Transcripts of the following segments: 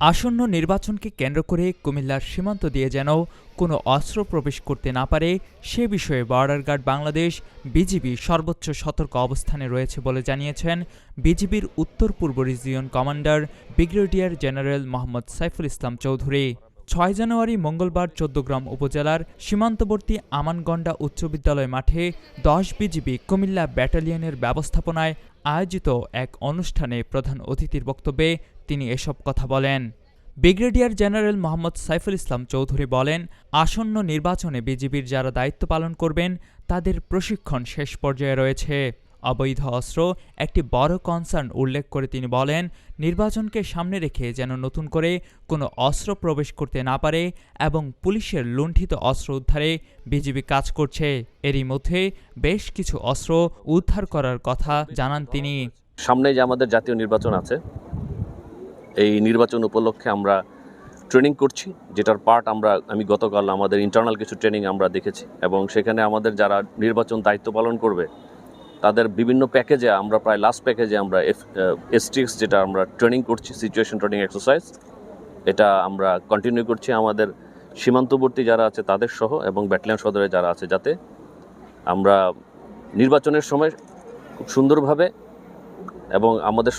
আসন্ন নির্বাচনকে কেন্দ্র করে কুমিল্লার সীমান্ত দিয়ে যেন কোনো অস্ত্র প্রবেশ করতে না পারে সে বিষয়ে বর্ডার গার্ড বাংলাদেশ বিজিবি সর্বোচ্চ সতর্ক অবস্থানে রয়েছে বলে জানিয়েছেন বিজিবির উত্তর পূর্ব region commander brigadier general Mohammad Saiful Islam Chowdhury. ৬ জানুয়ারি মঙ্গলবার চৌদ্দগ্রাম উপজেলার সীমান্তবর্তী আমানগন্ডা উচ্চ বিদ্যালয় মাঠে ১০ বিজিবি কুমিল্লা ব্যাটালিয়নের ব্যবস্থাপনায় আয়োজিত এক অনুষ্ঠানে প্রধান অতিথির বক্তব্যে তিনি এসব কথা বলেন। ব্রিগেডিয়ার জেনারেল মোহাম্মদ সাইফুল ইসলাম চৌধুরী বলেন, আসন্ন নির্বাচনে বিজিবির যারা দায়িত্ব পালন করবেন তাদের প্রশিক্ষণ শেষ পর্যায়ে রয়েছে। অবৈধ অস্ত্র একটি বড় কনসার্ন উল্লেখ করে তিনি বলেন, নির্বাচনকে সামনে রেখে যেন নতুন করে কোনো অস্ত্র প্রবেশ করতে না পারে এবং পুলিশের লুণ্ঠিত অস্ত্র উদ্ধারে বিজিবি কাজ করছে। এরই মধ্যে বেশ কিছু অস্ত্র উদ্ধার করার কথা জানান তিনি। সামনে যে আমাদের জাতীয় নির্বাচন আছে, এই নির্বাচন উপলক্ষে আমরা ট্রেনিং করছি, যেটার পার্ট আমি গতকাল আমাদের ইন্টারনাল কিছু ট্রেনিং আমরা দেখেছি এবং সেখানে আমাদের যারা নির্বাচন দায়িত্ব পালন করবে তাদের বিভিন্ন প্যাকেজে আমরা প্রায় লাস্ট প্যাকেজে আমরা STX যেটা আমরা ট্রেনিং করছি, সিচুয়েশন ট্রেনিং এক্সারসাইজ, এটা আমরা কন্টিনিউ করছি আমাদের সীমান্তবর্তী যারা আছে তাদের সহ এবং ব্যাটালিয়ন সদরে যারা আছে, যাতে আমরা নির্বাচনের সময় খুব সুন্দরভাবে এবং আমাদের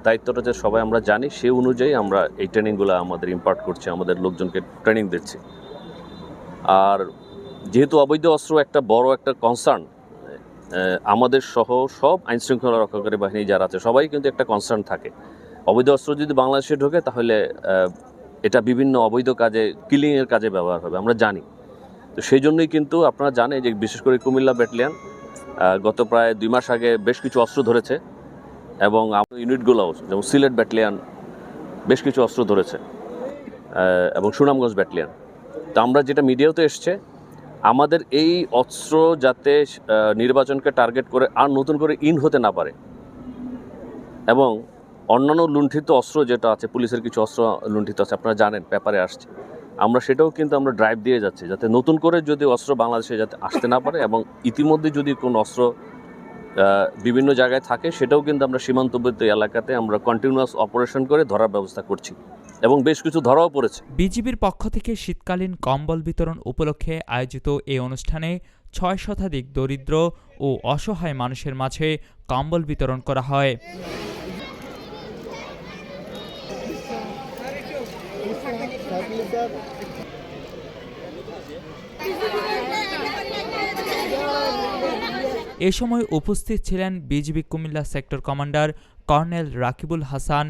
দায়িত্বটা যে সবাই আমরা জানি সেই অনুযায়ী আমরা এই ট্রেনিংগুলো আমাদের ইম্পার্ট করছি, আমাদের লোকজনকে ট্রেনিং দিচ্ছি। আর যেহেতু অবৈধ অস্ত্র একটা বড় একটা কনসার্ন, আমাদের সহ সব আইনশৃঙ্খলা রক্ষাকারী বাহিনী যারা আছে সবাই কিন্তু একটা কনসার্ন থাকে। অবৈধ অস্ত্র যদি বাংলাদেশে ঢোকে তাহলে এটা বিভিন্ন অবৈধ কাজে, কিলিংয়ের কাজে ব্যবহার হবে, আমরা জানি। তো সেই জন্যই কিন্তু আপনারা জানেন যে বিশেষ করে কুমিল্লা ব্যাটালিয়ন গত প্রায় 2 মাস আগে বেশ কিছু অস্ত্র ধরেছে এবং আমাদের ইউনিটগুলোও যেমন সিলেট ব্যাটালিয়ন বেশ কিছু অস্ত্র ধরেছে এবং সুনামগঞ্জ ব্যাটালিয়ন। তো আমরা যেটা মিডিয়াতে এসছে, আমাদের এই অস্ত্র যাতে নির্বাচনকে টার্গেট করে আর নতুন করে হতে না পারে এবং অন্যান্য লুণ্ঠিত অস্ত্র যেটা আছে, পুলিশের কিছু অস্ত্র লুণ্ঠিত আছে, আপনারা জানেন পেপারে আসছে, আমরা সেটাও কিন্তু আমরা ড্রাইভ দিয়ে যাচ্ছি যাতে নতুন করে যদি অস্ত্র বাংলাদেশে যাতে আসতে না পারে এবং ইতিমধ্যে যদি কোনো অস্ত্র বিভিন্ন জায়গায় থাকে সেটাও কিন্তু আমরা সীমান্তবর্তী এলাকাতে আমরা কন্টিনিউয়াস অপারেশন করে ধরার ব্যবস্থা করছি এবং বেশ কিছু ধরাও পড়েছে। বিজিবির পক্ষ থেকে শীতকালীন কম্বল বিতরণ উপলক্ষে আয়োজিত এই অনুষ্ঠানে ৬ শতাধিক দরিদ্র ও অসহায় মানুষের মাঝে কম্বল বিতরণ করা হয়। এ সময় উপস্থিত ছিলেন BGB Comilla sector commander colonel Rakibul Hasan,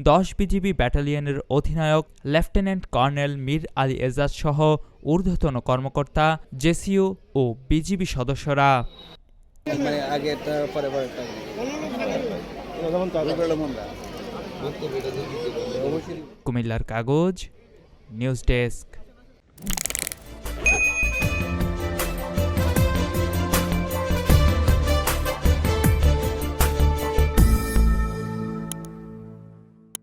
১০ BGB ব্যাটালিয়নের অধিনায়ক লেফটেন্যান্ট কর্নেল মীর আলী এজাজ সহ ঊর্ধ্বতন কর্মকর্তা, জেসিও ও বিজিবি সদস্যরা। কুমিল্লার কাগজ, নিউজ ডেস্ক।